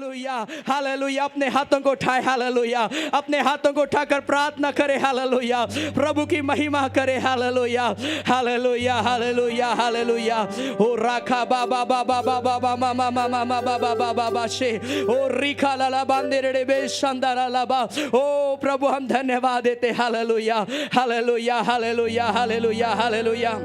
Hallelujah hallelujah. अपने हाथों को उठाए, हालेलुया। अपने हाथों को उठाकर प्रार्थना करे, हालेलुया। प्रभु की महिमा करे, हालेलुया हालेलुया हालेलुया हालेलुया। ओ राखा बाबा बाबा बाबा बाबा मामा मामा बाबा बाबा बाशे ओ रिखा लाला बांदे रे बे शानदार लाबा। ओ प्रभु हम धन्यवाद देते, hallelujah hallelujah hallelujah hallelujah hallelujah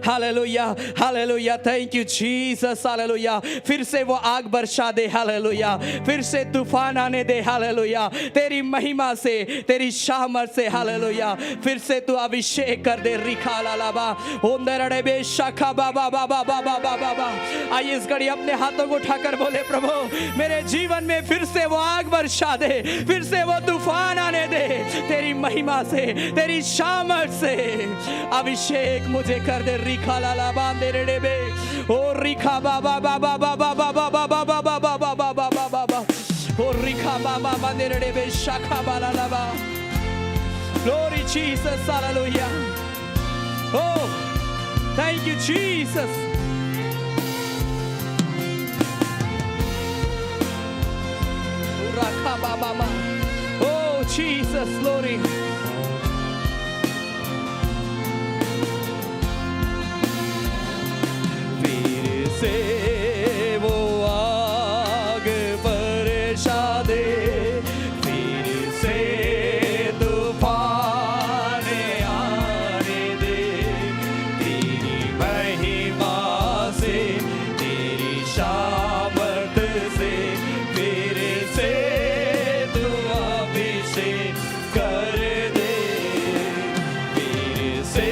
hallelujah hallelujah. Thank you Jesus, hallelujah. फिर से वो आग बरसा दे, हालेलुया। फिर से तूफान आने दे, हालेलुया। तेरी महिमा से, तेरी शामत से, हालेलुया। फिर से तू अभिषेक कर दे, रिखा लालाबा ओंदरड़े बे शाखा बाबा बाबा बाबा बाबा बा। आइए इस घड़ी अपने हाथों को उठाकर बोले, प्रभु मेरे जीवन में फिर से वो आग बरसा दे, फिर से वो तूफान आने दे। तेरी महिमा से, तेरी शामत से अभिषेक मुझे कर दे, रिखा लाला बांधे रे बे ओ रिखा बाबा बाबा बाबा बाबा बाबा बाबा बाबा बाबा बाबा ओ रिखा बाबा बांधे रे बे शाखा बाला लाबा। Glory Jesus, hallelujah. Oh, thank you Jesus. Rakha baba ma. Oh Jesus, glory. से वो आग बरसा दे, फिर से तूफान आने दे। तेरी महिमा से, तेरी शामत से, फिर से तू अभिषेक कर दे। फिर से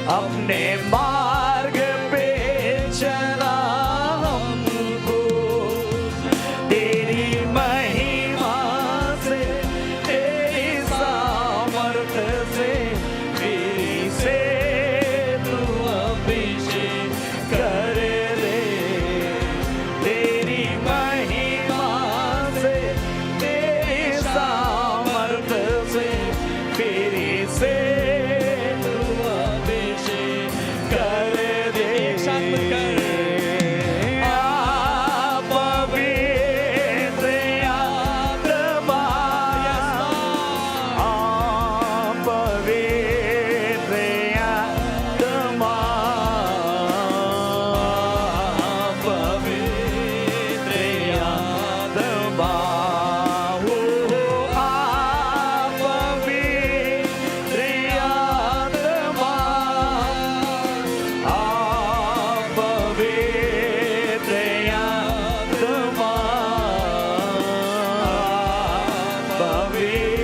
अपने मार्ग पे चला हमको, तेरी महिमा से, तेरी सामर्थ से, फिर से तू अभिषेक कर दे। तेरी महिमा से, तेरी सामर्थ से, फिर से तू अभिषेक कर दे। एक साथ मिलकर पवित्र आत्मा, पवित्र आत्मा, पवित्र आत्मा, हो पवित्र आत्मा, पवित्र आत्मा, पवित्र आत्मा।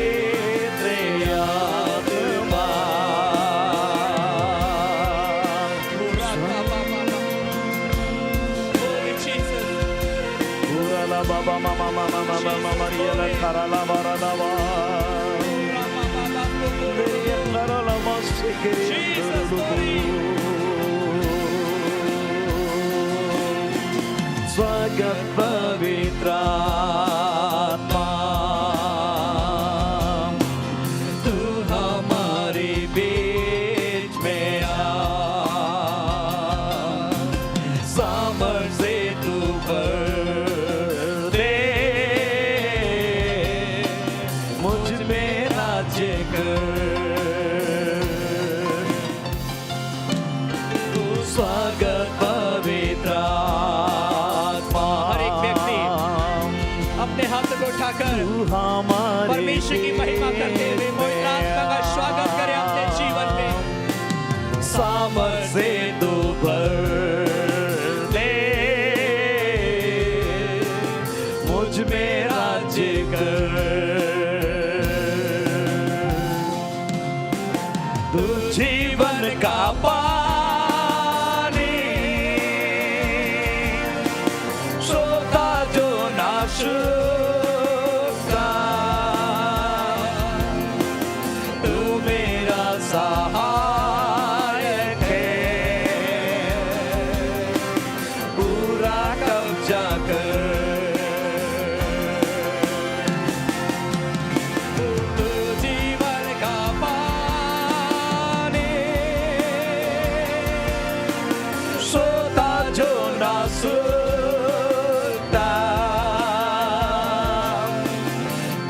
Holy Jesus. Urala baba mama mama mama Maria la karala baralava. Maria karala masikiri. Jesus, glory. स्वागत पवित्र आत्मा, तू हमारे बीच में आ, सामर्थ से तू भर दे, मुझ में राज्य कर। स्वागत पवित्र आत्मा, हर एक व्यक्ति अपने हाथों को उठाकर तू हमारे परमेश्वर की महिमा करते हुए पवित्र आत्मा का स्वागत करें अपने जीवन में। सामर्थ से तू भर दे, मुझ में राज्य कर। तू जीवन का पानी, सोता जो ना सूखता, तू मेरा सहायक है, पूरा कब्जा कर। तू जीवन का पानी, सोता जो ना सूखता,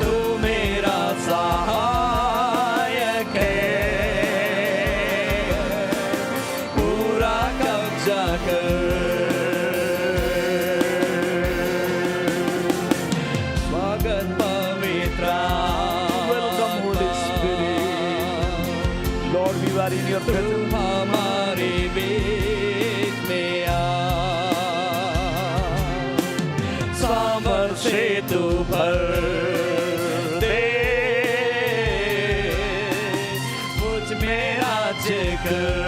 तू मेरा सहायक है, पूरा कब्जा कर। स्वागत पवित्र Welcome Holy Spirit. Lord, we are in your presence. हमारे बीच में आ, सामर्थ से तू भर दे, मुझ में राज्य कर।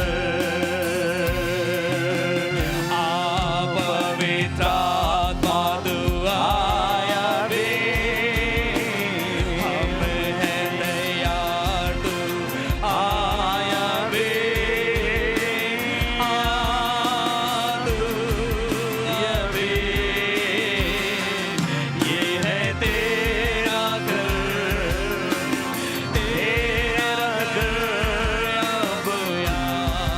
पवित्र आत्मा तू आया रे, हम हैं तैयार, तू आया रे, तू आया रे। ये है तेरा घर, तेरा घर अब यहाँ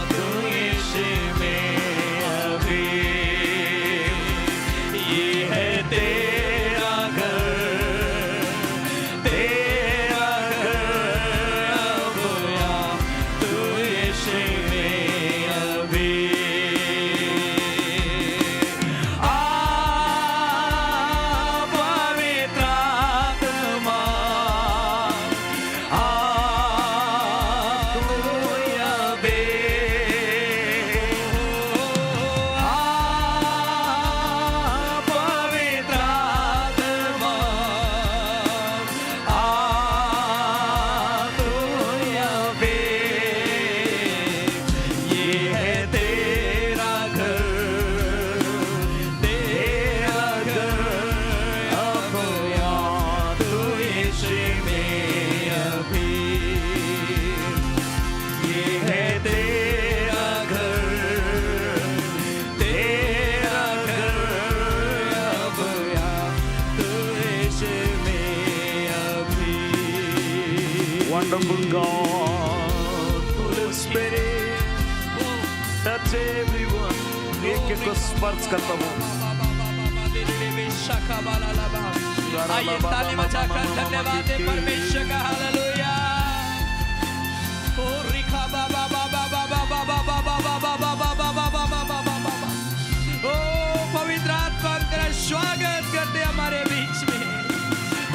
Spirit. Touch everyone. एक एक को स्पर्श करता हूँ. आइए ताली बजाकर धन्यवाद दे परमेश्वर का. हालेलुया. ओ रिखा बाबा बाबा बाबा बाबा बाबा बाबा बाबा बाबा बाबा. ओ पवित्र आत्मा तेरा स्वागत करते हमारे बीच में.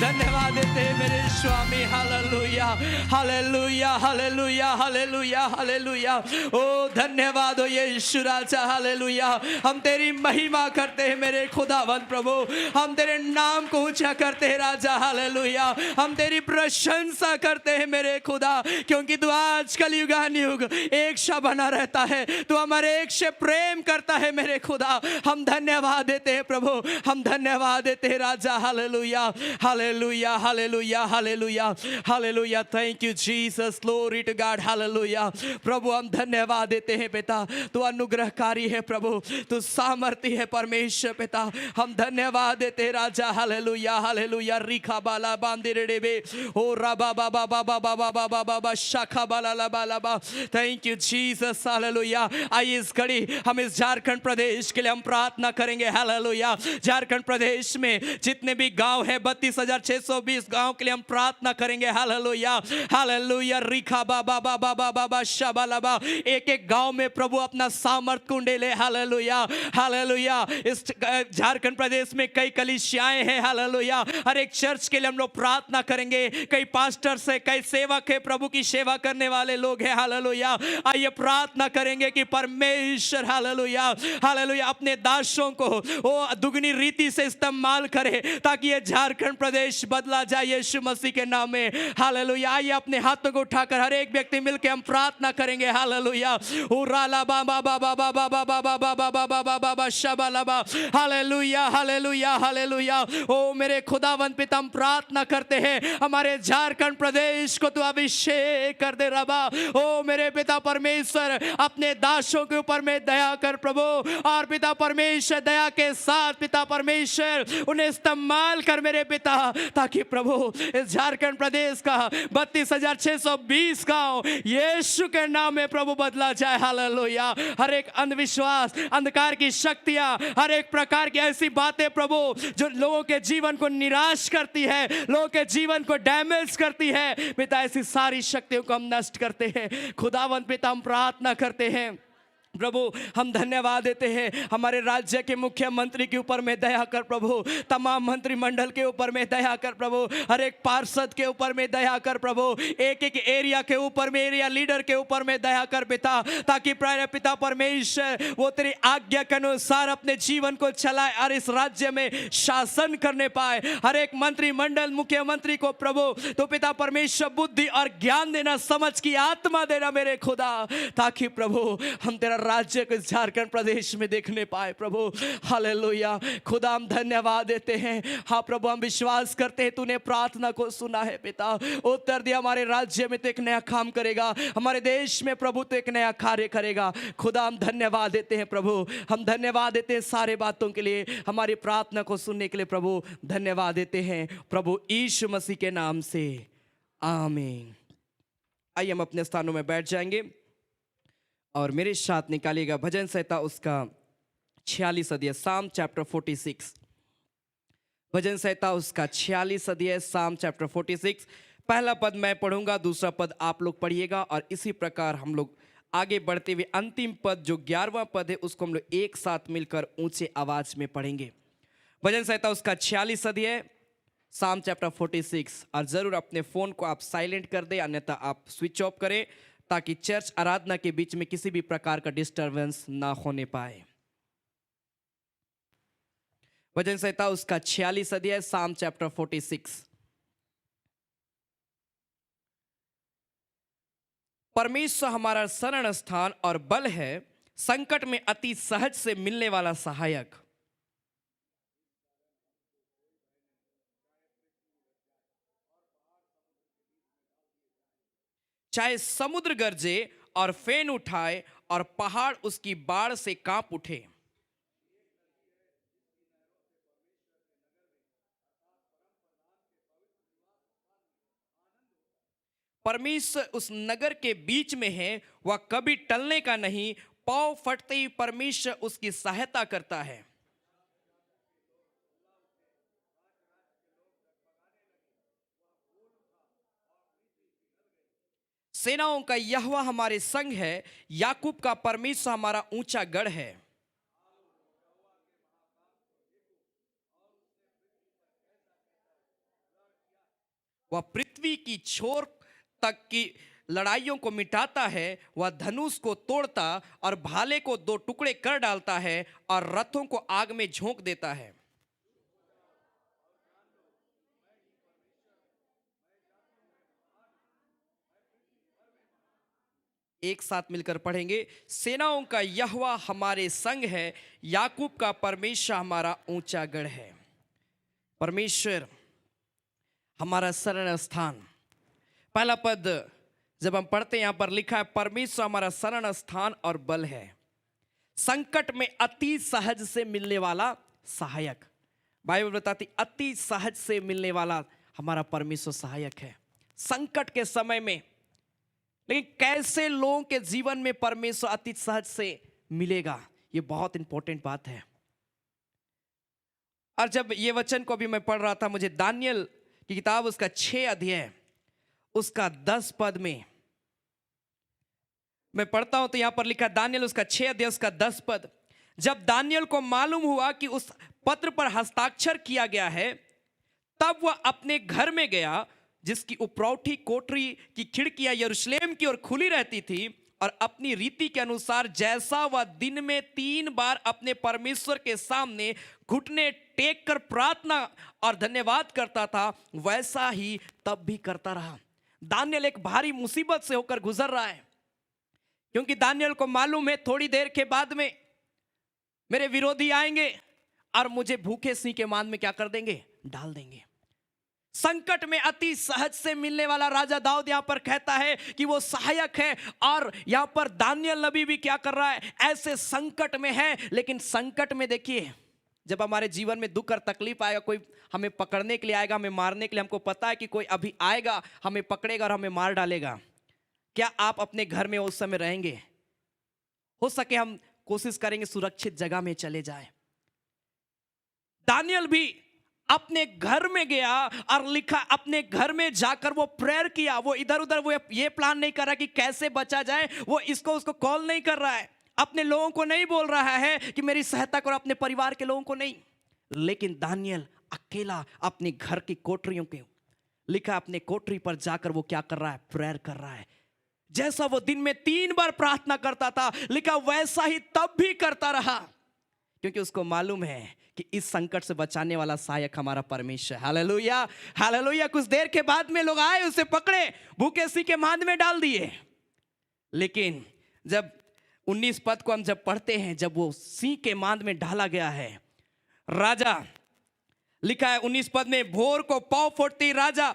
धन्यवाद देते मेरे स्वामी. Hallelujah hallelujah hallelujah hallelujah hallelujah. ओ धन्यवाद हो यीशु राजा. हालेलुया. हम तेरी महिमा करते हैं मेरे खुदावंत प्रभु. हम तेरे नाम को ऊंचा करते हैं राजा. हालेलुया. हम तेरी प्रशंसा करते हैं मेरे खुदा, क्योंकि तू आज कल युगानुयुग एक सा बना रहता है. तू हमारे एक से प्रेम करता है मेरे खुदा. हम धन्यवाद देते हैं प्रभु. हम धन्यवाद देते हैं राजा. Hallelujah hallelujah hallelujah hallelujah hallelujah. Thank you Jesus. Glory to God. Hallelujah. प्रभु हम धन्यवाद देते हैं पिता. तू अनुग्रहकारी है प्रभु. तू सामर्थी है परमेश्वर पिता. हम धन्यवाद देते हैं राजा. Hallelujah hallelujah. रिखा बाला बांदिरेबे ओ राबा बाबा बाबा बाबा बाबा बाबा शाखा बाला ला बाला बा. Thank you Jesus. हालेलुया. आइए इस घड़ी हम इस झारखंड प्रदेश के लिए हम प्रार्थना करेंगे. हालेलुया. झारखंड प्रदेश में जितने भी गांव है 32,620 गांव के लिए हम प्रार्थना करेंगे. Hallelujah hallelujah. रिखा बाबा बाबा बाबा बाबा शाबालाबा. एक एक गांव में प्रभु अपना सामर्थ कुंडे ले. Hallelujah hallelujah. इस झारखंड प्रदेश में कई कलीसियाएं हैं. हालेलुया. हर एक चर्च के लिए हम लोग प्रार्थना करेंगे. कई पास्टर से कई सेवक है प्रभु की सेवा करने वाले लोग हैं. हालेलुया. आइए प्रार्थना करेंगे कि परमेश्वर हालेलुया हालेलुया अपने दासों को वो दुगनी रीति से इस्तेमाल करे ताकि ये झारखंड प्रदेश बदला जाए यीशु मसीह के नाम में. हालेलुया. आइए अपने हाथों को उठाकर हर एक व्यक्ति मिलकर हम प्रार्थना करेंगे. हालेलुया. उराला बाबा बाबा बाबा बाबा बाबा बाबा बाबा बाबा शबालाबा. Hallelujah hallelujah hallelujah. ओ मेरे खुदावंत पिता हम प्रार्थना करते हैं हमारे झारखंड प्रदेश को तू अभिषेक कर दे रबा. ओ मेरे पिता परमेश्वर अपने दासों के ऊपर में दया कर प्रभु. और पिता परमेश्वर दया के साथ पिता परमेश्वर उन्हें इस्तेमाल कर मेरे पिता, ताकि प्रभु इस झारखंड प्रदेश का 32,620 गांव यीशु के नाम में प्रभु बदला जाए. हालेलुया. हर एक अंधविश्वास अंधकार की शक्तियां हर एक प्रकार की ऐसी बातें प्रभु जो लोगों के जीवन को निराश करती है, लोगों के जीवन को डैमेज करती है पिता, ऐसी सारी शक्तियों को हम नष्ट करते हैं. खुदावंत पिता हम प्रार्थना करते हैं प्रभु. हम धन्यवाद देते हैं हमारे राज्य के मुख्यमंत्री के ऊपर में दया कर प्रभु. तमाम मंत्रिमंडल के ऊपर में दया कर प्रभु. हर एक पार्षद के ऊपर में दया कर प्रभु. एक एक एरिया के ऊपर में एरिया लीडर के ऊपर में दया कर पिता, ताकि पिता परमेश्वर वो तेरी आज्ञा के अनुसार अपने जीवन को चलाए और इस राज्य में शासन करने पाए. हर एक मंत्रिमंडल मुख्यमंत्री को प्रभु तो पिता परमेश्वर बुद्धि और ज्ञान देना, समझ की आत्मा देना मेरे खुदा, ताकि प्रभु हम तेरा राज्य को झारखंड प्रदेश में देखने पाए प्रभु. हालेलुया. खुदा हम धन्यवाद देते हैं. हाँ प्रभु हम विश्वास करते हैं तूने प्रार्थना को सुना है पिता. उत्तर दिया. हमारे राज्य में तो एक नया काम करेगा, हमारे देश में प्रभु तो एक नया कार्य करेगा. खुदा हम धन्यवाद देते हैं प्रभु. हम धन्यवाद देते हैं सारे बातों के लिए, हमारी प्रार्थना को सुनने के लिए प्रभु धन्यवाद देते हैं प्रभु यीशु मसीह के नाम से. आमीन. आइए हम अपने स्थानों में बैठ जाएंगे और मेरे साथ निकालिएगा भजन संहिता उसका 46 अध्याय, साम चैप्टर 46. भजन संहिता उसका 46 अध्याय, साम चैप्टर 46. पहला पद मैं पढ़ूंगा, दूसरा पद आप लोग पढ़िएगा और इसी प्रकार हम लोग आगे बढ़ते हुए अंतिम पद जो 11वां पद है उसको हम लोग एक साथ मिलकर ऊंचे आवाज में पढ़ेंगे. भजन संहिता उसका 46 अध्याय, साम चैप्टर 46. और जरूर अपने फोन को आप साइलेंट कर दें, अन्यथा आप स्विच ऑफ करें ताकि चर्च आराधना के बीच में किसी भी प्रकार का डिस्टरबेंस ना होने पाए. भजन संहिता उसका 46 अध्याय, साम चैप्टर 46. परमेश्वर हमारा शरण स्थान और बल है, संकट में अति सहज से मिलने वाला सहायक. चाहे समुद्र गरजे और फेन उठाए और पहाड़ उसकी बाढ़ से कांप उठे. परमेश्वर उस नगर के बीच में है, वह कभी टलने का नहीं, पांव फटते ही परमेश्वर उसकी सहायता करता है। सेनाओं का यहोवा हमारे संग है, याकूब का परमेश्वर हमारा ऊंचा गढ़ है। वह पृथ्वी की छोर तक की लड़ाइयों को मिटाता है, वह धनुष को तोड़ता और भाले को दो टुकड़े कर डालता है और रथों को आग में झोंक देता है। एक साथ मिलकर पढ़ेंगे, सेनाओं का यहोवा हमारे संग है, याकूब का परमेश्वर हमारा ऊंचा गढ़ है। परमेश्वर हमारा शरण स्थान। पहला पद जब हम पढ़ते हैं, यहां पर लिखा है परमेश्वर हमारा शरण स्थान और बल है, संकट में अति सहज से मिलने वाला सहायक। बाइबल बताती अति सहज से मिलने वाला हमारा परमेश्वर सहायक है संकट के समय में। लेकिन कैसे लोगों के जीवन में परमेश्वर अति सहज से मिलेगा, यह बहुत इंपॉर्टेंट बात है। और जब ये वचन को भी मैं पढ़ रहा था, मुझे दानियल की किताब उसका 6 अध्याय उसका 10 पद में मैं पढ़ता हूं, तो यहां पर लिखा दानियल उसका 6 अध्याय उसका 10 पद। जब दानियल को मालूम हुआ कि उस पत्र पर हस्ताक्षर किया गया है, तब वह अपने घर में गया, जिसकी उपरौठी कोठरी की खिड़कियां यरूशलेम की ओर खुली रहती थी, और अपनी रीति के अनुसार जैसा वह दिन में 3 बार अपने परमेश्वर के सामने घुटने टेक कर प्रार्थना और धन्यवाद करता था, वैसा ही तब भी करता रहा। दानियल एक भारी मुसीबत से होकर गुजर रहा है, क्योंकि दानियल को मालूम है थोड़ी देर के बाद में मेरे विरोधी आएंगे और मुझे भूखे सिंह के मान में क्या कर देंगे, डाल देंगे। संकट में अति सहज से मिलने वाला राजा दाऊद यहां पर कहता है कि वो सहायक है, और यहां पर दानियल नबी भी क्या कर रहा है, ऐसे संकट में है। लेकिन संकट में देखिए, जब हमारे जीवन में दुख और तकलीफ आएगा, कोई हमें पकड़ने के लिए आएगा, हमें मारने के लिए, हमको पता है कि कोई अभी आएगा, हमें पकड़ेगा और हमें मार डालेगा, क्या आप अपने घर में उस समय रहेंगे? हो सके हम कोशिश करेंगे सुरक्षित जगह में चले जाए। दानियल भी अपने घर में गया और लिखा, अपने घर में जाकर वो प्रेयर किया। वो इधर उधर वो ये प्लान नहीं कर रहा कि कैसे बचा जाए, वो इसको उसको कॉल नहीं कर रहा है, अपने लोगों को नहीं बोल रहा है कि मेरी सहायता करो, अपने परिवार के लोगों को नहीं। लेकिन दानियल अकेला अपने घर की कोठरियों के लिखा, अपने कोठरी पर जाकर वो क्या कर रहा है, प्रेयर कर रहा है। जैसा वो दिन में 3 बार प्रार्थना करता था, लिखा वैसा ही तब भी करता रहा, क्योंकि उसको मालूम है कि इस संकट से बचाने वाला सहायक हमारा परमेश्वर। Hallelujah, hallelujah. कुछ देर के बाद में लोग आए, उसे पकड़े, भूखे सिंह के मांद में डाल दिए। लेकिन जब 19 पद को हम जब पढ़ते हैं, जब वो सिंह के मांद में डाला गया है, राजा लिखा है 19 पद में, भोर को पांव फोड़ते ही राजा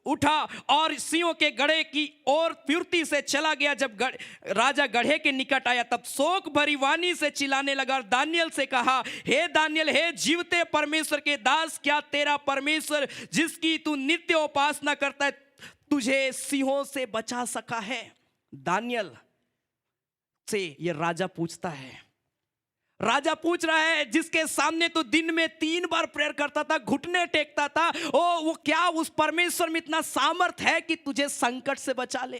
उठा और सिंहों के गढ़े की ओर फुर्ती से चला गया। जब राजा गढ़े के निकट आया, तब शोक भरी वाणी से चिल्लाने लगा और दानियल से कहा, हे दानियल, हे जीवते परमेश्वर के दास, क्या तेरा परमेश्वर जिसकी तू नित्य उपासना करता है तुझे सिंहों से बचा सका है? दानियल से ये राजा पूछता है, राजा पूछ रहा है जिसके सामने तो दिन में 3 बार प्रेयर करता था, घुटने टेकता था, वो क्या उस परमेश्वर में इतना सामर्थ है कि तुझे संकट से बचा ले?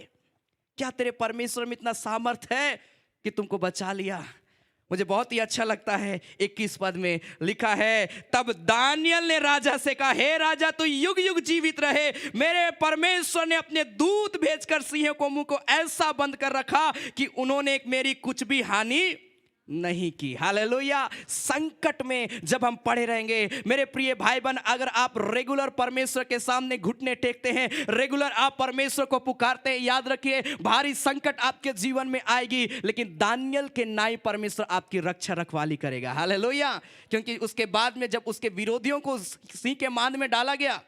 क्या तेरे परमेश्वर में इतना सामर्थ है कि तुमको बचा लिया? मुझे बहुत ही अच्छा लगता है 21 पद में लिखा है, तब दानियल ने राजा से कहा, हे राजा, तू युग युग जीवित रहे। मेरे परमेश्वर ने अपने दूत भेजकर सिंहों को मुंह को ऐसा बंद कर रखा कि उन्होंने मेरी कुछ भी हानि नहीं की। हालेलुया। संकट में जब हम पड़े रहेंगे मेरे प्रिय भाई बहन, अगर आप रेगुलर परमेश्वर के सामने घुटने टेकते हैं, रेगुलर आप परमेश्वर को पुकारते हैं, याद रखिए भारी संकट आपके जीवन में आएगी, लेकिन दानियल के नाई परमेश्वर आपकी रक्षा रखवाली करेगा। हालेलुया। क्योंकि उसके बाद में जब उसके विरोधियों को सिंह के मांद में डाला गया,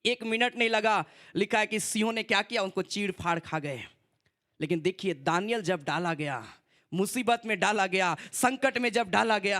1 मिनट नहीं लगा, लिखा है कि सिंहों ने क्या किया, उनको चीड़ फाड़ खा गए। लेकिन देखिए, दानियल जब डाला गया, मुसीबत में डाला गया, संकट में जब डाला गया,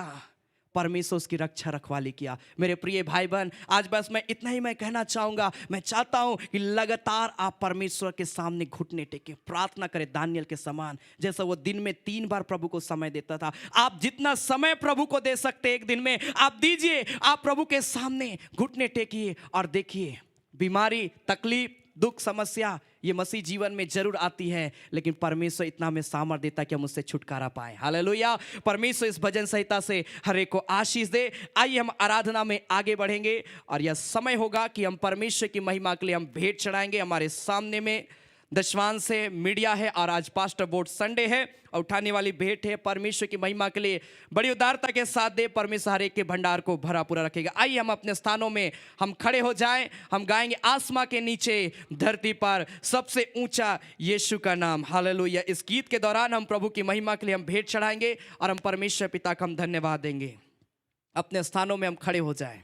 परमेश्वर उसकी रक्षा रखवाली किया। मेरे प्रिय भाई बहन, आज बस मैं इतना ही मैं कहना चाहूँगा। मैं चाहता हूँ कि लगातार आप परमेश्वर के सामने घुटने टेके प्रार्थना करें, दानियल के समान, जैसा वो दिन में 3 बार प्रभु को समय देता था। आप जितना समय प्रभु को दे सकते एक दिन में आप दीजिए। आप प्रभु के सामने घुटने टेकिए और देखिए, बीमारी, तकलीफ, दुख, समस्या ये मसीह जीवन में जरूर आती है, लेकिन परमेश्वर इतना हमें सामर्थ देता है कि हम उससे छुटकारा पाए। हालेलुया। परमेश्वर इस भजन संहिता से हर एक को आशीष दे। आइए हम आराधना में आगे बढ़ेंगे और यह समय होगा कि हम परमेश्वर की महिमा के लिए हम भेंट चढ़ाएंगे। हमारे सामने में दशवान से मीडिया है और आज पास्टर बोर्ड संडे है और उठाने वाली भेंट है। परमेश्वर की महिमा के लिए बड़ी उदारता के साथ दे। परमेश्वर हर एक के भंडार को भरा पूरा रखेगा। आइए हम अपने स्थानों में हम खड़े हो जाएं। हम गाएंगे आसमां के नीचे धरती पर सबसे ऊंचा यीशु का नाम। हालेलुया। इस गीत के दौरान हम प्रभु की महिमा के लिए हम भेंट चढ़ाएंगे और हम परमेश्वर पिता का हम धन्यवाद देंगे। अपने स्थानों में हम खड़े हो जाएं।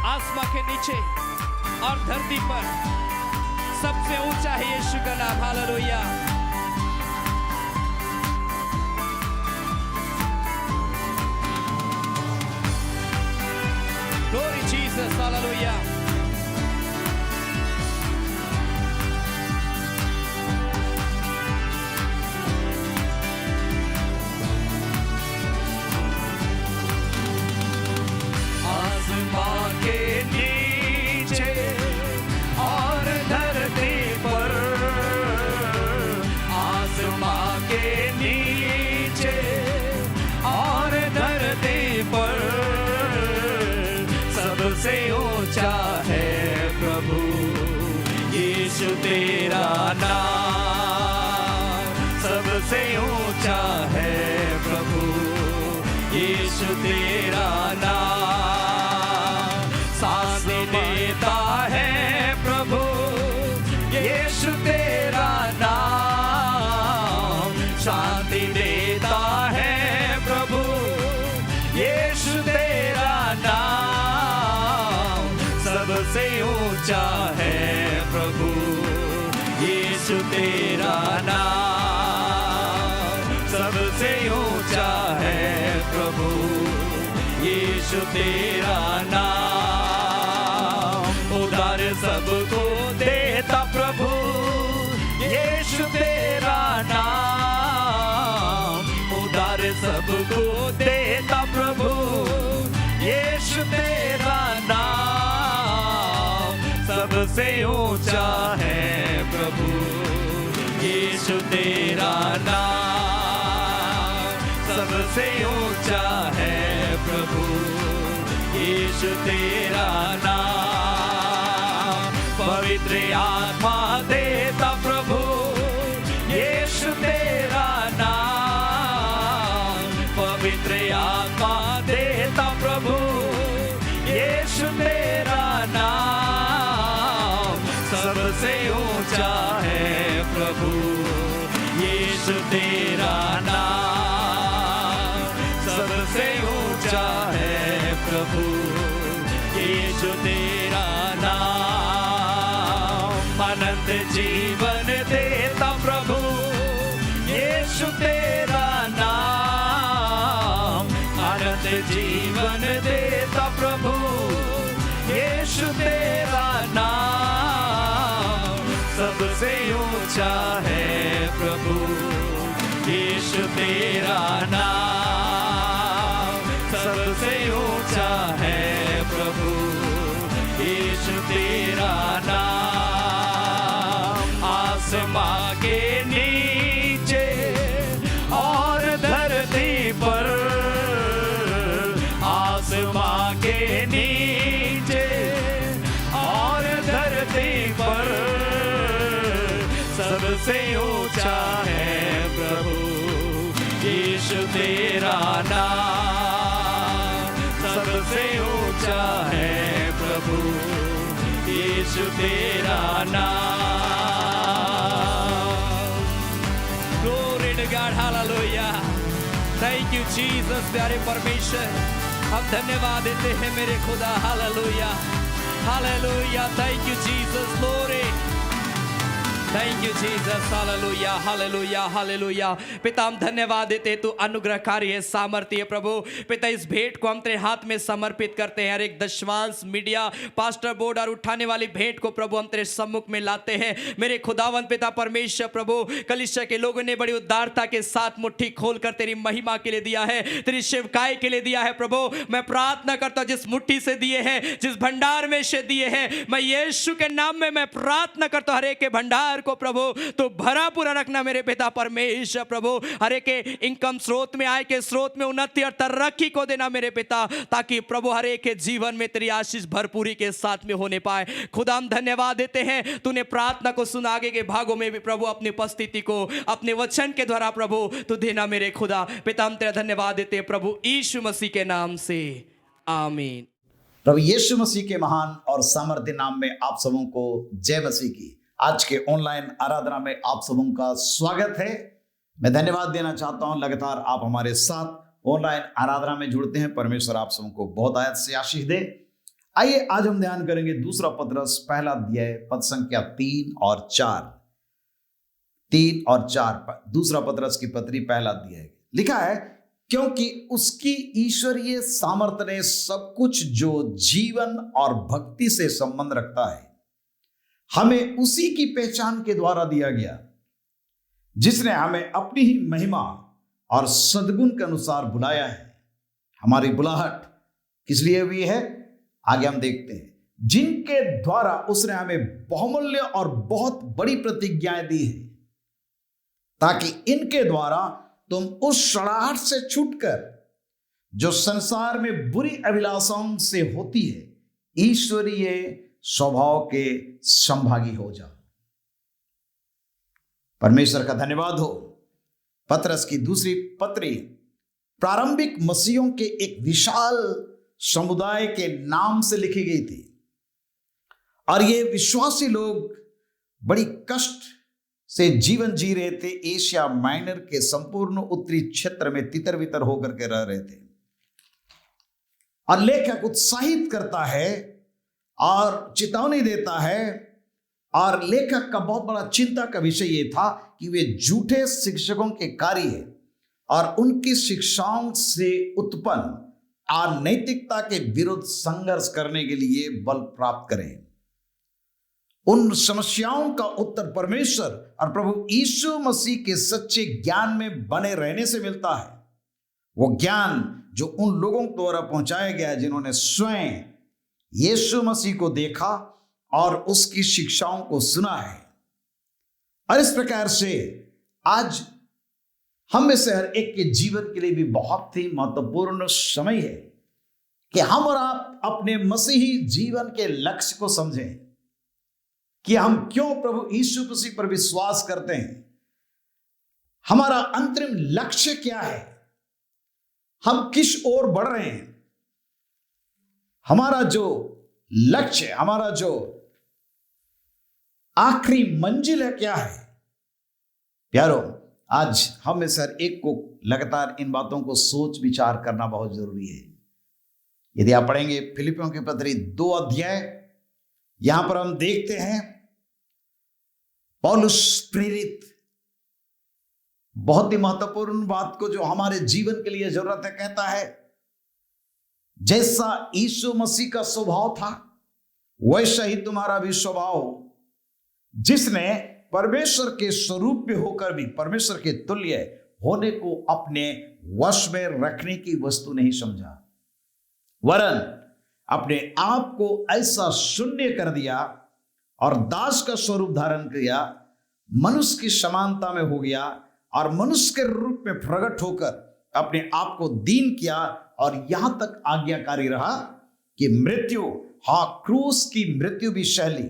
आसमां के नीचे और धरती पर सबसे ऊंचा है यीशु का नाम। हालेलुया। Glory Jesus, hallelujah. आसमां के नीचे और धरती पर, आसमां के नीचे और धरती पर सबसे ऊंचा है प्रभु यीशु तेरा नाम। सबसे ऊंचा है प्रभु यीशु तेरा नाम। सांस देता है प्रभु यीशु तेरा नाम। शांति देता है प्रभु यीशु तेरा नाम। सबसे ऊंचा है प्रभु यीशु तेरा नाम। सबसे ऊंचा है प्रभु यीशु तेरा नाम। उधार सबको देता प्रभु यीशु तेरा नाम। उधार सबको देता प्रभु यीशु तेरा नाम। सबसे ऊंचा है प्रभु यीशु तेरा नाम। सबसे ऊंचा है प्रभु यीशु तेरा नाम। पवित्र आत्मा देता प्रभु यीशु तेरा नाम। पवित्र आत्मा देता प्रभु यीशु तेरा नाम। सबसे ऊंचा है प्रभु यीशु तेरा नाम। सबसे ऊंचा है प्रभु यीशु तेरा नाम। अनंत जीवन देता प्रभु यीशु तेरा नाम। अनंत जीवन देता प्रभु यीशु तेरा नाम। सबसे ऊंचा है प्रभु यीशु तेरा नाम। सबसे ऊंचा है प्रभु यीशु तेरा नाम। आसमां के नीचे और धरती पर, आसमां के नीचे और धरती पर सबसे ऊंचा है प्रभु यीशु तेरा नाम। सबसे ऊंचा है प्रभु यीशु तेरा नाम। हालेलुया। Thank you Jesus. प्यारे परमेश्वर, हम धन्यवाद देते हैं मेरे खुदा। Hallelujah, hallelujah. Thank you Jesus. Glory. Thank you Jesus. Hallelujah, hallelujah, hallelujah. पिता, हम धन्यवाद देते, तू अनुग्रहकारी है, सामर्थ्य है प्रभु। पिता, इस भेंट को हम तेरे हाथ में समर्पित करते हैं। हर एक दशमांश, मीडिया, पास्टर बोर्ड और उठाने वाली भेंट को प्रभु हम तेरे सम्मुख में लाते हैं। मेरे खुदावन पिता परमेश्वर प्रभु, कलीसिया के लोगों ने बड़ी उदारता के साथ मुट्ठी खोलकर तेरी महिमा के लिए दिया है, तेरी सेवकाई के लिए दिया है प्रभु। मैं प्रार्थना करता हूं, जिस मुट्ठी से दिए हैं, जिस भंडार में से दिए हैं, मैं यीशु के नाम में मैं प्रार्थना करता हूं, हर एक के भंडार को प्रभु तो भरा पूरा रखना मेरे पिता परमेश्वर प्रभु। हर एक के इनकम स्रोत में, आय के स्रोत में उन्नति और तरक्की को देना मेरे पिता, ताकि प्रभु हर एक के जीवन में तेरी आशीष भरपूरी के साथ में होने पाए। खुदा, हम धन्यवाद देते हैं, तूने प्रार्थना को सुना। आगे के भागों में भी प्रभु अपनी उपस्थिति को अपने वचन के द्वारा प्रभु तू देना मेरे खुदा। पिता, हम तेरा धन्यवाद देते हैं प्रभु यीशु मसीह के नाम से, आमीन। प्रभु यीशु मसीह के महान और सामर्थ्य नाम में आप सबों को जय मसीह की। आज के ऑनलाइन आराधना में आप सबों का स्वागत है। मैं धन्यवाद देना चाहता हूं, लगातार आप हमारे साथ ऑनलाइन आराधना में जुड़ते हैं। परमेश्वर आप सबों को बहुत आयत से आशीष दे। आइए आज हम ध्यान करेंगे दूसरा पतरस पहला अध्याय पद संख्या 3 और 4। 3 और 4 दूसरा पतरस की पत्री पहला अध्याय लिखा है, क्योंकि उसकी ईश्वरीय सामर्थ्य ने सब कुछ जो जीवन और भक्ति से संबंध रखता है हमें उसी की पहचान के द्वारा दिया गया, जिसने हमें अपनी ही महिमा और सद्गुण के अनुसार बुलाया है। हमारी बुलाहट किस लिए हुई है, आगे हम देखते हैं। जिनके द्वारा उसने हमें बहुमूल्य और बहुत बड़ी प्रतिज्ञाएं दी है, ताकि इनके द्वारा तुम उस सड़ाहट से छूटकर जो संसार में बुरी अभिलाषाओं से होती है, ईश्वरीय स्वभाव के संभागी हो जाओ। परमेश्वर का धन्यवाद हो। पतरस की दूसरी पत्री प्रारंभिक मसीहों के एक विशाल समुदाय के नाम से लिखी गई थी, और ये विश्वासी लोग बड़ी कष्ट से जीवन जी रहे थे। एशिया माइनर के संपूर्ण उत्तरी क्षेत्र में तितर बितर होकर के रह रहे थे, और लेखक उत्साहित करता है और चेतावनी देता है, और लेखक का बहुत बड़ा चिंता का विषय यह था कि वे झूठे शिक्षकों के कार्य और उनकी शिक्षाओं से उत्पन्न अनैतिकता के विरुद्ध संघर्ष करने के लिए बल प्राप्त करें। उन समस्याओं का उत्तर परमेश्वर और प्रभु यीशु मसीह के सच्चे ज्ञान में बने रहने से मिलता है। वो ज्ञान जो उन लोगों द्वारा पहुंचाया गया जिन्होंने स्वयं यीशु मसीह को देखा और उसकी शिक्षाओं को सुना है। और इस प्रकार से आज हम में से हर एक के जीवन के लिए भी बहुत ही महत्वपूर्ण समय है कि हम और आप अपने मसीही जीवन के लक्ष्य को समझें कि हम क्यों प्रभु यीशु मसीह पर विश्वास करते हैं। हमारा अंतरिम लक्ष्य क्या है, हम किस ओर बढ़ रहे हैं, हमारा जो लक्ष्य, हमारा जो आखिरी मंजिल है क्या है। प्यारो, आज हम में से हर एक को लगातार इन बातों को सोच विचार करना बहुत जरूरी है। यदि आप पढ़ेंगे फिलिपियों की पत्री 2 अध्याय, यहां पर हम देखते हैं पौलुस प्रेरित बहुत ही महत्वपूर्ण बात को जो हमारे जीवन के लिए जरूरत है, कहता है जैसा यीशु मसीह का स्वभाव था वैसा ही तुम्हारा भी स्वभाव हो, जिसने परमेश्वर के स्वरूप में होकर भी परमेश्वर के तुल्य होने को अपने वश में रखने की वस्तु नहीं समझा, वरन अपने आप को ऐसा शून्य कर दिया और दास का स्वरूप धारण किया, मनुष्य की समानता में हो गया और मनुष्य के रूप में प्रकट होकर अपने आप को दीन किया और यहां तक आज्ञाकारी रहा कि मृत्यु, हाँ क्रूस की मृत्यु भी सह ली।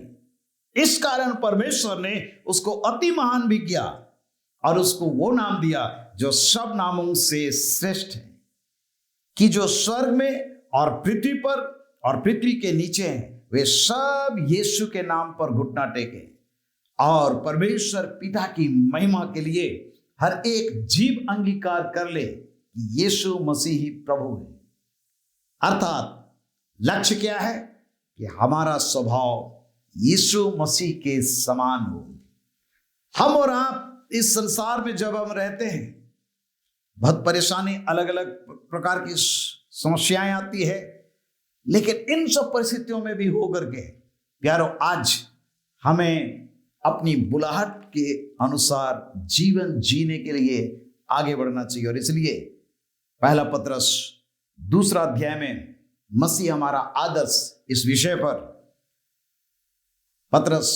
इस कारण परमेश्वर ने उसको अति महान भी किया और उसको वो नाम दिया जो सब नामों से श्रेष्ठ है, कि जो स्वर्ग में और पृथ्वी पर और पृथ्वी के नीचे हैं वे सब यीशु के नाम पर घुटना टेके और परमेश्वर पिता की महिमा के लिए हर एक जीव अंगीकार कर ले कि यीशु मसीह ही प्रभु है। अर्थात लक्ष्य क्या है कि हमारा स्वभाव यीशु मसीह के समान हो। हम और आप इस संसार में जब हम रहते हैं, बहुत परेशानी, अलग अलग प्रकार की समस्याएं आती है, लेकिन इन सब परिस्थितियों में भी होकर के प्यारो, आज हमें अपनी बुलाहट के अनुसार जीवन जीने के लिए आगे बढ़ना चाहिए। और इसलिए पहला पत्रस 2 अध्याय में मसीह हमारा आदर्श, इस विषय पर पत्रस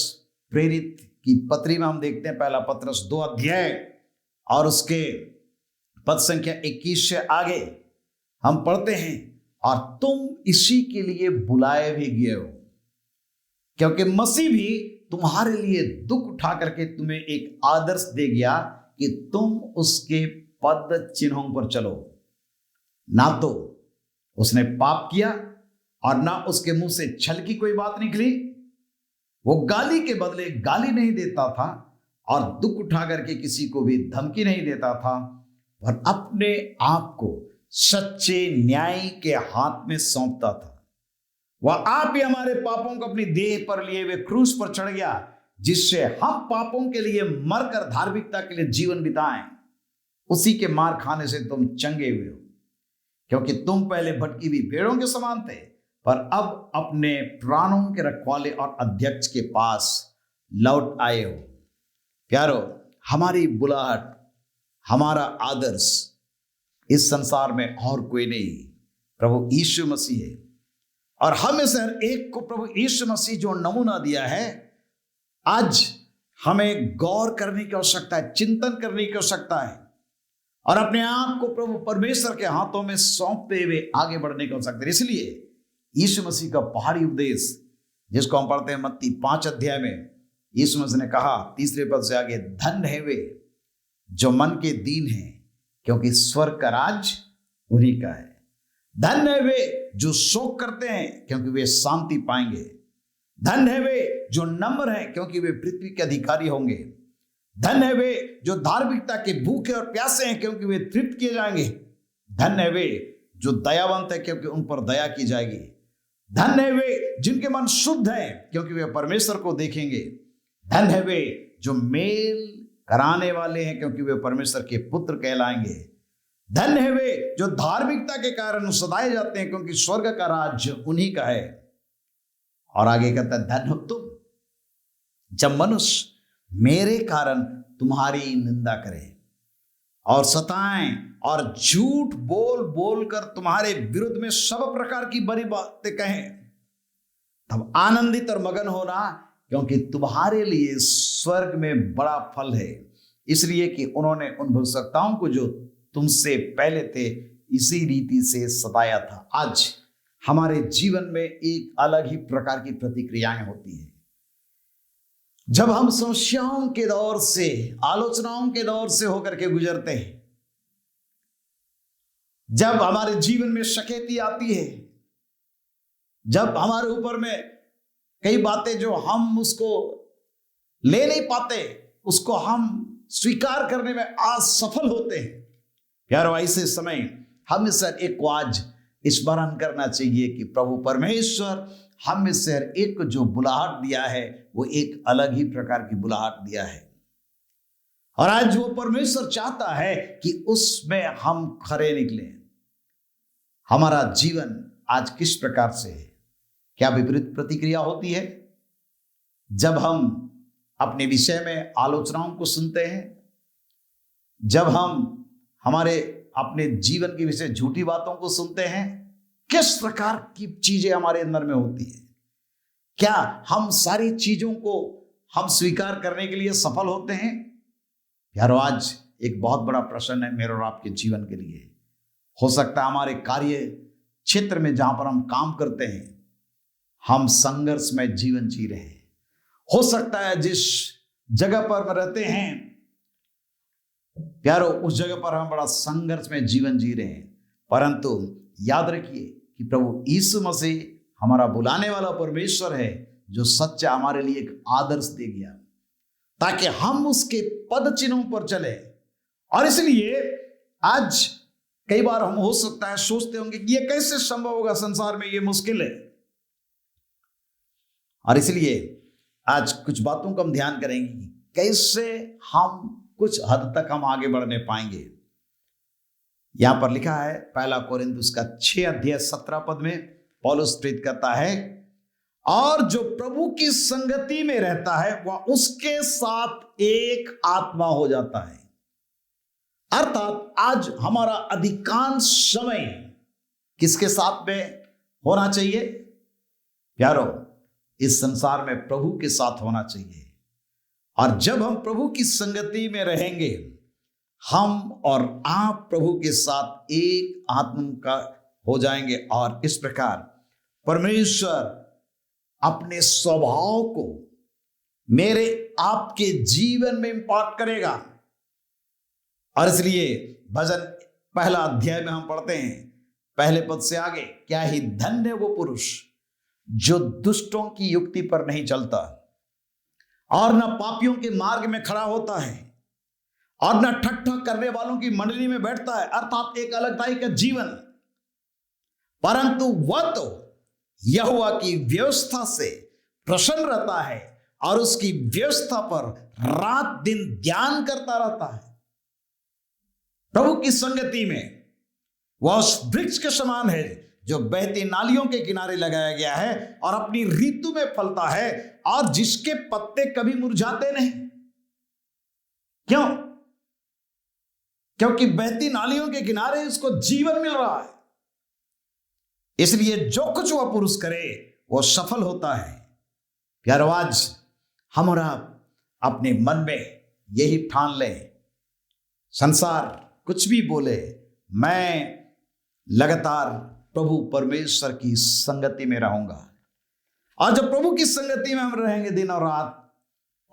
प्रेरित की पत्री में हम देखते हैं। पहला पत्रस 2 अध्याय और उसके पद संख्या 21 से आगे हम पढ़ते हैं, और तुम इसी के लिए बुलाए भी गए हो, क्योंकि मसीह भी तुम्हारे लिए दुख उठा करके तुम्हें एक आदर्श दे गया कि तुम उसके पद चिन्हों पर चलो। ना तो उसने पाप किया और ना उसके मुंह से छल की कोई बात निकली। वो गाली के बदले गाली नहीं देता था और दुख उठा करके किसी को भी धमकी नहीं देता था, और अपने आप को सच्चे न्याय के हाथ में सौंपता था। वह आप ही हमारे पापों को अपनी देह पर लिए हुए क्रूस पर चढ़ गया, जिससे हम पापों के लिए मरकर धार्मिकता के लिए जीवन बिताएं। उसी के मार खाने से तुम चंगे हुए हो, क्योंकि तुम पहले भटकी हुई भेड़ों के समान थे, पर अब अपने प्राणों के रखवाले और अध्यक्ष के पास लौट आए हो। प्यारो, हमारी बुलाहट, हमारा आदर्श इस संसार में और कोई नहीं, प्रभु यीशु मसीह है। और हम इस हर एक को प्रभु यीशु मसीह जो नमूना दिया है, आज हमें गौर करने की आवश्यकता है, चिंतन करने की आवश्यकता है, और अपने आप को प्रभु परमेश्वर के हाथों में सौंपते हुए आगे बढ़ने की आवश्यकता है। इसलिए यीशु मसीह का पहाड़ी उपदेश, जिसको हम पढ़ते हैं मत्ती 5 अध्याय में, यीशु मसीह ने कहा 3 पद से आगे, धन्य है वे जो मन के दीन हैं, क्योंकि स्वर्ग का राज उन्हीं का है। धन्य है वे जो शोक करते हैं, क्योंकि वे शांति पाएंगे। धन्य है वे जो नम्र हैं, क्योंकि वे पृथ्वी के अधिकारी होंगे। धन्य है वे जो धार्मिकता के भूखे और प्यासे हैं, क्योंकि वे तृप्त किए जाएंगे। धन्य है वे जो दयावंत है, क्योंकि उन पर दया की जाएगी। धन्य है वे जिनके मन शुद्ध हैं, क्योंकि वे परमेश्वर को देखेंगे। धन्य है वे जो मेल कराने वाले हैं, क्योंकि वे परमेश्वर के पुत्र कहलाएंगे। धन्य है वे जो धार्मिकता के कारण सदाए जाते हैं, क्योंकि स्वर्ग का राज्य उन्हीं का है। और आगे कहता है, धन्य हो तुम जब मनुष्य मेरे कारण तुम्हारी निंदा करें और सताएं और झूठ बोल बोल कर तुम्हारे विरुद्ध में सब प्रकार की बुरी बातें कहें, तब आनंदित और मगन होना, क्योंकि तुम्हारे लिए स्वर्ग में बड़ा फल है, इसलिए कि उन्होंने उन भविष्यवक्ताओं को जो तुमसे पहले थे इसी रीति से सताया था। आज हमारे जीवन में एक अलग ही प्रकार की प्रतिक्रियाएं होती है। जब हम समस्याओं के दौर से, आलोचनाओं के दौर से होकर के गुजरते हैं, जब हमारे जीवन में शकेती आती है, जब हमारे ऊपर में कई बातें जो हम उसको ले नहीं पाते, उसको हम स्वीकार करने में असफल होते हैं, यार ऐसे समय हम इस एक को आज स्मरण करना चाहिए कि प्रभु परमेश्वर हम इस हर एक को जो बुलाहट दिया है, वो एक अलग ही प्रकार की बुलाहट दिया है। और आज वो परमेश्वर चाहता है कि उसमें हम खरे निकलें। हमारा जीवन आज किस प्रकार से है? क्या विपरीत प्रतिक्रिया होती है जब हम अपने विषय में आलोचनाओं को सुनते हैं, जब हम हमारे अपने जीवन के विषय झूठी बातों को सुनते हैं? किस प्रकार की चीजें हमारे अंदर में होती है? क्या हम सारी चीजों को हम स्वीकार करने के लिए सफल होते हैं? यारो, आज एक बहुत बड़ा प्रश्न है मेरे और आपके जीवन के लिए। हो सकता है हमारे कार्य क्षेत्र में जहां पर हम काम करते हैं, हम संघर्ष में जीवन जी रहे हैं। हो सकता है जिस जगह पर रहते हैं प्यारो, उस जगह पर हम बड़ा संघर्ष में जीवन जी रहे हैं, परंतु याद रखिए कि प्रभु यीशु मसीह हमारा बुलाने वाला परमेश्वर है, जो सच्चा हमारे लिए एक आदर्श दे गया, ताकि हम उसके पद चिन्हों पर चले और इसलिए आज कई बार हम हो सकता है सोचते होंगे कि ये कैसे संभव होगा, संसार में ये मुश्किल है। और इसलिए आज कुछ बातों का हम ध्यान करेंगे कि कैसे हम कुछ हद तक हम आगे बढ़ने पाएंगे। यहां पर लिखा है 1 कोरिन्थुस का 6:17 में पौलुस प्रेरित करता है, और जो प्रभु की संगति में रहता है वह उसके साथ एक आत्मा हो जाता है। अर्थात आज हमारा अधिकांश समय किसके साथ में होना चाहिए प्यारो? इस संसार में प्रभु के साथ होना चाहिए। और जब हम प्रभु की संगति में रहेंगे, हम और आप प्रभु के साथ एक आत्मा का हो जाएंगे, और इस प्रकार परमेश्वर अपने स्वभाव को मेरे आपके जीवन में इंपार्ट करेगा। और इसलिए भजन 1 अध्याय में हम पढ़ते हैं 1 पद से आगे, क्या ही धन्य वो पुरुष जो दुष्टों की युक्ति पर नहीं चलता और न पापियों के मार्ग में खड़ा होता है और न ठट्ठा करने वालों की मंडली में बैठता है, अर्थात एक अलगताई का जीवन, परंतु वह तो यहोवा की व्यवस्था से प्रसन्न रहता है और उसकी व्यवस्था पर रात दिन ध्यान करता रहता है। प्रभु की संगति में वह उस वृक्ष के समान है जो बहती नालियों के किनारे लगाया गया है और अपनी ऋतु में फलता है और जिसके पत्ते कभी मुरझाते नहीं। क्यों? क्योंकि बहती नालियों के किनारे उसको जीवन मिल रहा है। इसलिए जो कुछ वह पुरुष करे वो सफल होता है। प्यारो, आज हमारा अपने मन में यही ठान ले, संसार कुछ भी बोले, मैं लगातार प्रभु परमेश्वर की संगति में रहूंगा। और जब प्रभु की संगति में हम रहेंगे दिन और रात,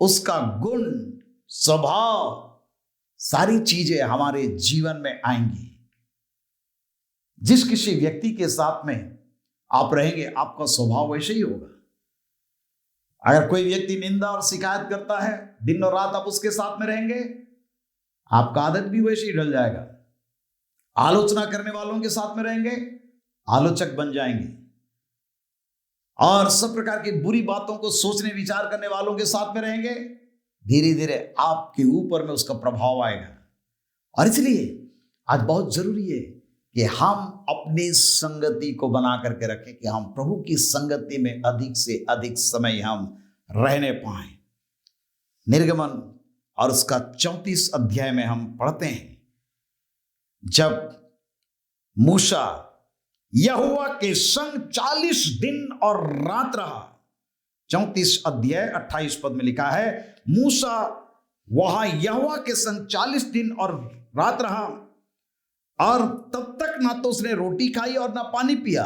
उसका गुण, स्वभाव, सारी चीजें हमारे जीवन में आएंगी। जिस किसी व्यक्ति के साथ में आप रहेंगे, आपका स्वभाव वैसे ही होगा। अगर कोई व्यक्ति निंदा और शिकायत करता है, दिन और रात आप उसके साथ में रहेंगे, आपका आदत भी वैसे ही ढल जाएगा। आलोचना करने वालों के साथ में रहेंगे, आलोचक बन जाएंगे। और सब प्रकार की बुरी बातों को सोचने विचार करने वालों के साथ में रहेंगे, धीरे धीरे आपके ऊपर में उसका प्रभाव आएगा। और इसलिए आज बहुत जरूरी है कि हम अपनी संगति को बना करके रखें, कि हम प्रभु की संगति में अधिक से अधिक समय हम रहने पाएं। निर्गमन और उसका 34 अध्याय में हम पढ़ते हैं, जब मूसा यहोवा के संग 40 दिन और रात रहा। 34 अध्याय 28 पद में लिखा है, मूसा वहां यहोवा के संग 40 दिन और रात रहा, और तब तक ना तो उसने रोटी खाई और ना पानी पिया।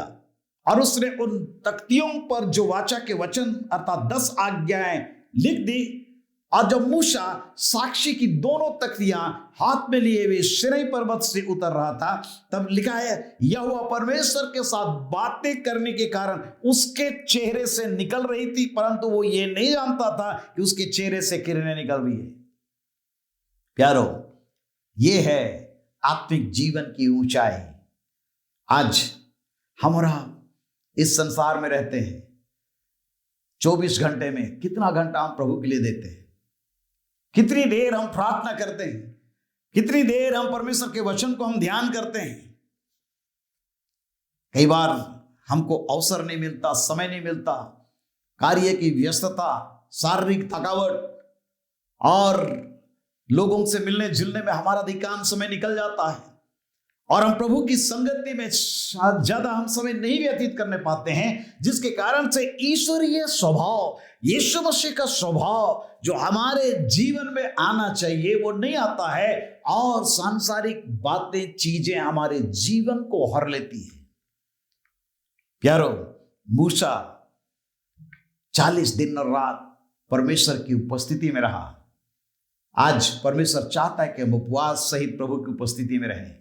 और उसने उन तख्तियों पर जो वाचा के वचन अर्थात 10 आज्ञाएं लिख दी। और जब मूसा साक्षी की दोनों तख्तियां हाथ में लिए हुए सिनै पर्वत से उतर रहा था, तब लिखा है यहोवा परमेश्वर के साथ बातें करने के कारण उसके चेहरे से निकल रही थी, परंतु वो ये नहीं जानता था कि उसके चेहरे से किरणें निकल रही है। प्यारो, ये है आत्मिक जीवन की ऊंचाई। आज हमारा इस संसार में रहते हैं, 24 घंटे में कितना घंटा हम प्रभु के लिए देते हैं? कितनी देर हम प्रार्थना करते हैं? कितनी देर हम परमेश्वर के वचन को हम ध्यान करते हैं? कई बार हमको अवसर नहीं मिलता, समय नहीं मिलता, कार्य की व्यस्तता, शारीरिक थकावट और लोगों से मिलने जुलने में हमारा अधिकांश समय निकल जाता है, और हम प्रभु की संगति में ज्यादा हम समय नहीं व्यतीत करने पाते हैं, जिसके कारण से ईश्वरीय स्वभाव, यीशु मसीह का स्वभाव जो हमारे जीवन में आना चाहिए वो नहीं आता है, और सांसारिक बातें, चीजें हमारे जीवन को हर लेती है। प्यारो, मूसा 40 दिन और रात परमेश्वर की उपस्थिति में रहा। आज परमेश्वर चाहता है कि हम उपवास सहित प्रभु की उपस्थिति में रहें।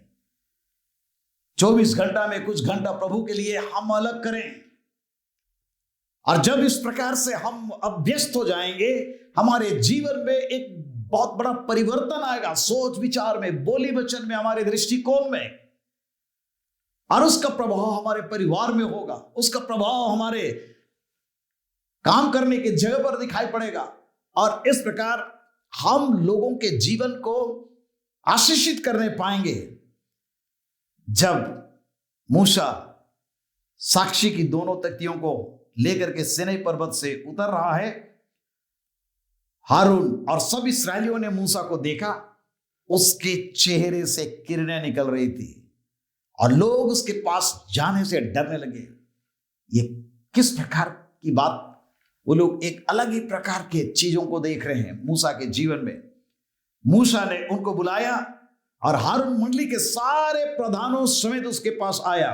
24 घंटा में कुछ घंटा प्रभु के लिए हम अलग करें। और जब इस प्रकार से हम अभ्यस्त हो जाएंगे, हमारे जीवन में एक बहुत बड़ा परिवर्तन आएगा, सोच विचार में, बोली वचन में, हमारे दृष्टिकोण में, और उसका प्रभाव हमारे परिवार में होगा, उसका प्रभाव हमारे काम करने की जगह पर दिखाई पड़ेगा। और इस प्रकार हम लोगों के जीवन को आशीषित करने पाएंगे। जब मूसा साक्षी की दोनों तख्तियों को लेकर के सीनै पर्वत से उतर रहा है, हारून और सब इस्राएलियों ने मूसा को देखा, उसके चेहरे से किरणें निकल रही थी और लोग उसके पास जाने से डरने लगे। ये किस प्रकार की बात, वो लोग एक अलग ही प्रकार के चीजों को देख रहे हैं मूसा के जीवन में। मूसा ने उनको बुलाया और हारून मंडली के सारे प्रधानों समेत उसके पास आया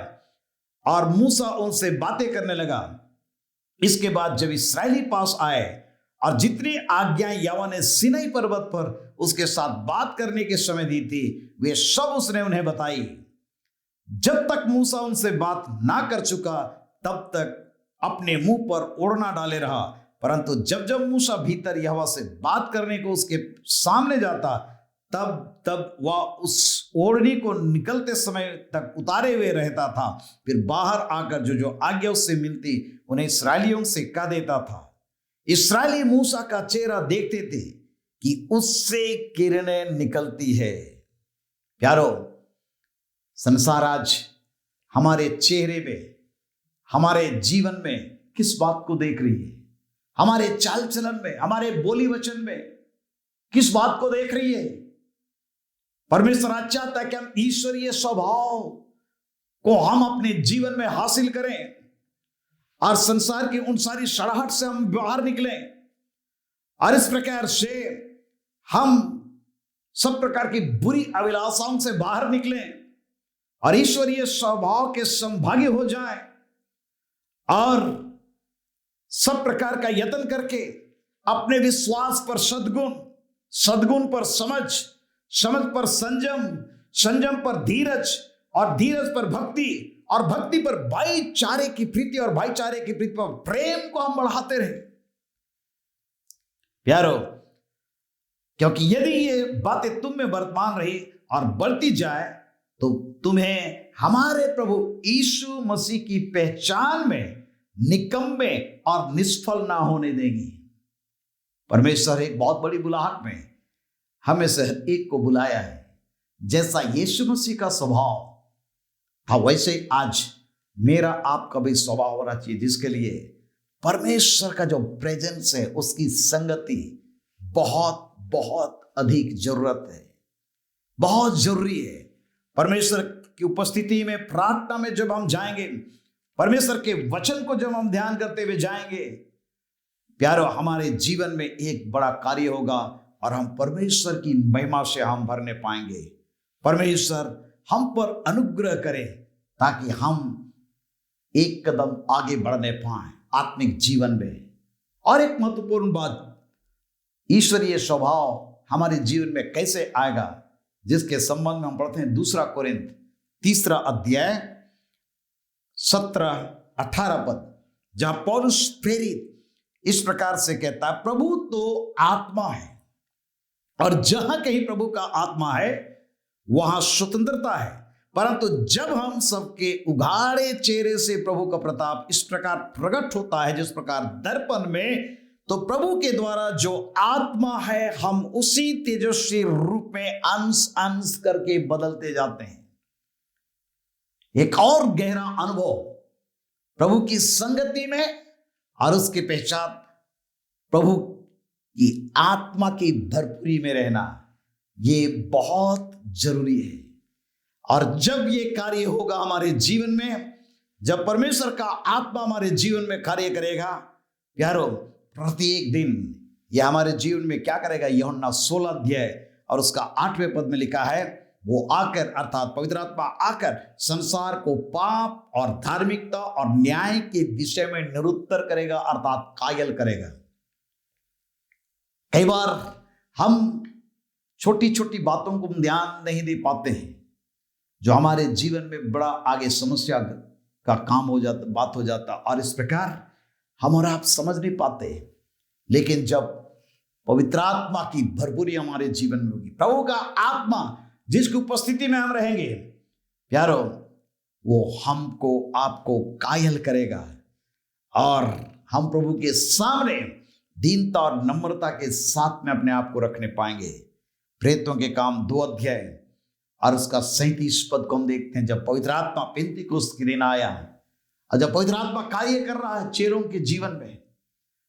और मूसा उनसे बातें करने लगा। इसके बाद जब इस्राएली पास आए और जितनी आज्ञाएं यहोवा ने सीनै पर्वत पर उसके साथ बात करने के समय दी थी, वे सब उसने उन्हें बताई। जब तक मूसा उनसे बात ना कर चुका, तब तक अपने मुंह पर ओढ़ना डाले रहा। परंतु जब जब मूसा भीतर यहोवा से बात करने को उसके सामने जाता, तब वह उस ओढ़नी को निकलते समय तक उतारे हुए रहता था। फिर बाहर आकर जो आज्ञा उससे मिलती उन्हें इस्राएलियों से कह देता था। इस्राएली मूसा का चेहरा देखते थे कि उससे किरणें निकलती है। प्यारो, संसार आज हमारे चेहरे में, हमारे जीवन में किस बात को देख रही है? हमारे चाल चलन में, हमारे बोली वचन में किस बात को देख रही है? परमेश्वर आज चाहता है कि हम ईश्वरीय स्वभाव को हम अपने जीवन में हासिल करें और संसार की उन सारी सड़ाहट से हम बाहर निकलें और इस प्रकार से हम सब प्रकार की बुरी अभिलाषाओं से बाहर निकलें और ईश्वरीय स्वभाव के संभागी हो जाएं और सब प्रकार का यत्न करके अपने विश्वास पर सद्गुण, सद्गुण पर समझ, समझ पर संयम, संयम पर धीरज और धीरज पर भक्ति और भक्ति पर भाईचारे की प्रीति और भाईचारे की प्रीति पर प्रेम को हम बढ़ाते रहे। प्यारो, क्योंकि यदि ये बातें तुम में वर्तमान रही और बढ़ती जाए तो तुम्हें हमारे प्रभु यीशु मसीह की पहचान में निकम्मे और निष्फल ना होने देगी। परमेश्वर एक बहुत बड़ी बुलाहट में हमें से एक को बुलाया है। जैसा यीशु मसीह का स्वभाव था, वैसे आज मेरा आपका भी स्वभाव होना चाहिए, जिसके लिए परमेश्वर का जो प्रेजेंस है, उसकी संगति बहुत बहुत अधिक जरूरत है, बहुत जरूरी है। परमेश्वर की उपस्थिति में, प्रार्थना में जब हम जाएंगे, परमेश्वर के वचन को जब हम ध्यान करते हुए जाएंगे, प्यारो, हमारे जीवन में एक बड़ा कार्य होगा और हम परमेश्वर की महिमा से हम भरने पाएंगे। परमेश्वर हम पर अनुग्रह करे ताकि हम एक कदम आगे बढ़ने पाएं आत्मिक जीवन में। और एक महत्वपूर्ण बात, ईश्वरीय स्वभाव हमारे जीवन में कैसे आएगा, जिसके संबंध में हम पढ़ते हैं 2 कोरिन्थ 3 अध्याय 17-18 पद, जहां पौलुस प्रेरित इस प्रकार से कहता है, प्रभु तो आत्मा है और जहां कहीं प्रभु का आत्मा है वहां स्वतंत्रता है। परंतु जब हम सबके उघाड़े चेहरे से प्रभु का प्रताप इस प्रकार प्रकट होता है जिस प्रकार दर्पण में, तो प्रभु के द्वारा जो आत्मा है हम उसी तेजस्वी रूप में अंश अंश करके बदलते जाते हैं। एक और गहरा अनुभव प्रभु की संगति में और उसके पश्चात प्रभु की आत्मा की भरपूरी में रहना, ये बहुत जरूरी है। और जब ये कार्य होगा हमारे जीवन में, जब परमेश्वर का आत्मा हमारे जीवन में कार्य करेगा, प्यारो, प्रत्येक दिन ये हमारे जीवन में क्या करेगा? यूहन्ना 16 अध्याय और उसका 8वें पद में लिखा है, वो आकर, अर्थात पवित्र आत्मा आकर संसार को पाप और धार्मिकता और न्याय के विषय में निरुत्तर करेगा, अर्थात कायल करेगा। कई बार हम छोटी छोटी बातों को ध्यान नहीं दे पाते हैं, जो हमारे जीवन में बड़ा आगे समस्या का काम हो जाता, बात हो जाता, और इस प्रकार हम और आप समझ नहीं पाते। लेकिन जब पवित्र आत्मा की भरपूरी हमारे जीवन में होगी। प्रभु का आत्मा जिसकी उपस्थिति में हम रहेंगे प्यारो, वो हमको आपको कायल करेगा और हम प्रभु के सामने दीनता और नम्रता के साथ में अपने आप को रखने पाएंगे। प्रेरितों के काम 2 अध्याय और उसका 37 पद को हम देखते हैं। जब पवित्र आत्मा पेंतीकोस्त के दिन आया और जब पवित्र आत्मा कार्य कर रहा है चेलों के जीवन में,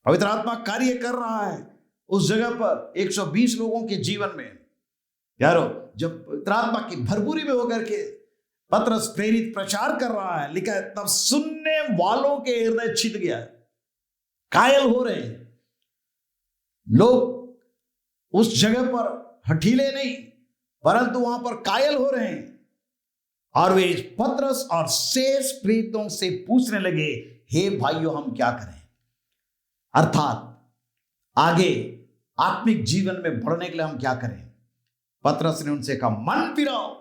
पवित्र आत्मा कार्य कर रहा है उस जगह पर 120 लोगों के जीवन में, यारो जब पवित्र आत्मा की भरपूरी में होकर के पतरस प्रेरित प्रचार कर रहा है, लिखा है तब सुनने वालों के हृदय छिद गया, कायल हो रहे हैं लोग। उस जगह पर हठीले नहीं परंतु वहां पर कायल हो रहे हैं और वे पतरस और शेष प्रेरितों से पूछने लगे, हे भाइयों हम क्या करें? अर्थात आगे आत्मिक जीवन में बढ़ने के लिए हम क्या करें? पतरस ने उनसे कहा, मन फिराओ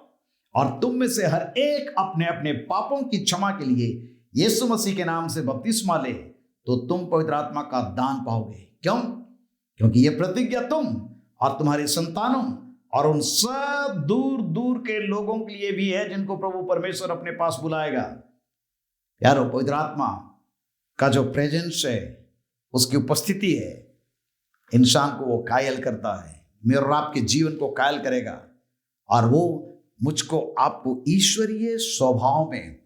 और तुम में से हर एक अपने अपने पापों की क्षमा के लिए यीशु मसीह के नाम से बपतिस्मा ले, तो तुम पवित्र आत्मा का दान पाओगे। क्यों? क्योंकि यह प्रतिज्ञा तुम और तुम्हारे संतानों और उन सब दूर दूर के लोगों के लिए भी है जिनको प्रभु परमेश्वर अपने पास बुलाएगा। यारो पवित्र आत्मा का जो प्रेजेंस है, उसकी उपस्थिति है, इंसान को वो कायल करता है, मेरे और आपके जीवन को कायल करेगा और वो मुझको आपको ईश्वरीय स्वभाव में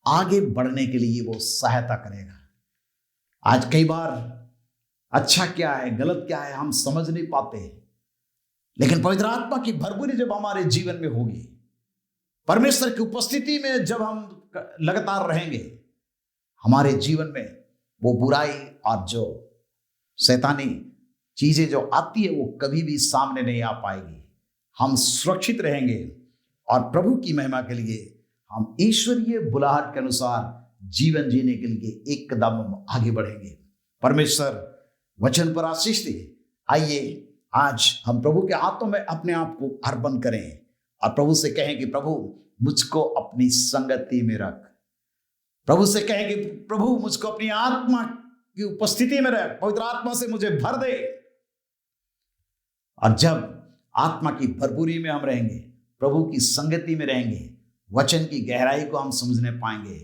आगे बढ़ने के लिए वो सहायता करेगा। आज कई बार अच्छा क्या है गलत क्या है हम समझ नहीं पाते, लेकिन पवित्र आत्मा की भरपूरी जब हमारे जीवन में होगी, परमेश्वर की उपस्थिति में जब हम लगातार रहेंगे, हमारे जीवन में वो बुराई और जो शैतानी चीजें जो आती है वो कभी भी सामने नहीं आ पाएगी। हम सुरक्षित रहेंगे और प्रभु की महिमा के लिए हम ईश्वरीय बुलाहट के अनुसार जीवन जीने के लिए एक कदम हम आगे बढ़ेंगे। परमेश्वर वचन पर आशीष दे। आइए आज हम प्रभु के हाथों में अपने आप को अर्पण करें और प्रभु से कहें कि प्रभु मुझको अपनी संगति में रख। प्रभु से कहें कि प्रभु मुझको अपनी आत्मा की उपस्थिति में रख, पवित्र आत्मा से मुझे भर दे। और जब आत्मा की भरपूरी में हम रहेंगे, प्रभु की संगति में रहेंगे, वचन की गहराई को हम समझने पाएंगे,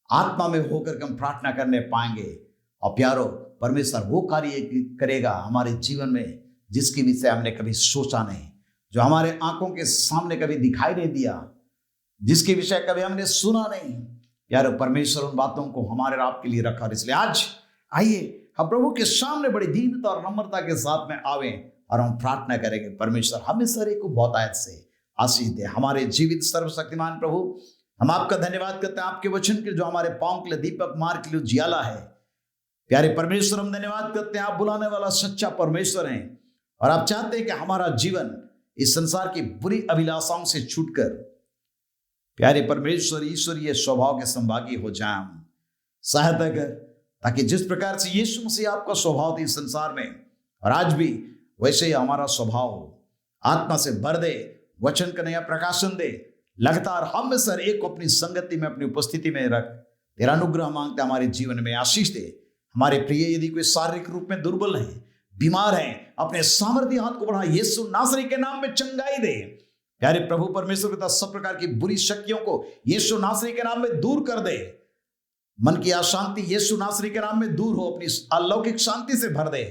आत्मा में होकर के हम प्रार्थना करने पाएंगे और प्यारो परमेश्वर वो कार्य करेगा हमारे जीवन में जिसके विषय हमने कभी सोचा नहीं, जो हमारे आंखों के सामने कभी दिखाई नहीं दिया, जिसके विषय कभी हमने सुना नहीं। यारो परमेश्वर उन बातों को हमारे और आपके लिए रखा। इसलिए आज आइए हम प्रभु के सामने बड़ी दीनता और नम्रता के साथ में आवें और हम प्रार्थना करेंगे। परमेश्वर हमें सारे को बहुतायत से आशीष दे। हमारे जीवित सर्वशक्तिमान प्रभु, हम आपका धन्यवाद करते हैं आपके वचन के जो हमारे पांव के लिए दीपक, मार्ग के लिए उजियाला है। प्यारे परमेश्वर हम धन्यवाद करते हैं, आप बुलाने वाला सच्चा परमेश्वर हैं और आप चाहते हैं कि हमारा जीवन इस संसार की बुरी अभिलाषाओं से छूटकर प्यारे परमेश्वर ईश्वरीय स्वभाव के संभागी हो जाए। हम सहायता कर ताकि जिस प्रकार से यीशु मसीह आपका स्वभाव था इस संसार में और आज भी वैसे ही हमारा स्वभाव हो। आत्मा से भर दे, वचन का नया प्रकाशन दे, लगातार हम में सर एक को अपनी संगति में अपनी उपस्थिति में रख। तेरा अनुग्रह मांगते हमारे जीवन में आशीष दे। हमारे प्रिय यदि कोई शारीरिक रूप में दुर्बल है, बीमार है, अपने सामर्थ्य हाथ को बढ़ा, यीशु नासरी के नाम में चंगाई दे। प्यारे प्रभु परमेश्वर पिता, सब प्रकार की बुरी शक्तियों को यीशु नासरी के नाम में दूर कर दे। मन की अशांति यीशु नासरी के नाम में दूर हो, अपनी अलौकिक शांति से भर दे।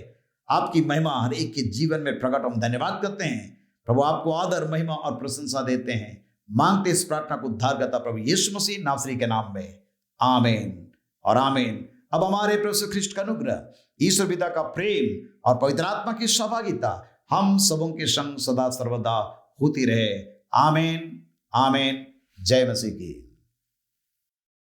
आपकी महिमा हर एक के जीवन में प्रकट। हम धन्यवाद करते हैं प्रभु, आपको आदर, महिमा और प्रशंसा देते हैं। मांगते इस प्रार्थना को उद्धारकर्ता प्रभु यीशु मसीह नासरी के नाम में, आमीन और आमीन। अब हमारे प्रभु यीशु ख्रिस्ट का अनुग्रह, ईश्वर पिता का प्रेम और पवित्र आत्मा की सहभागिता हम सबों के संग सदा सर्वदा होती रहे। आमीन आमीन। जय मसीह की।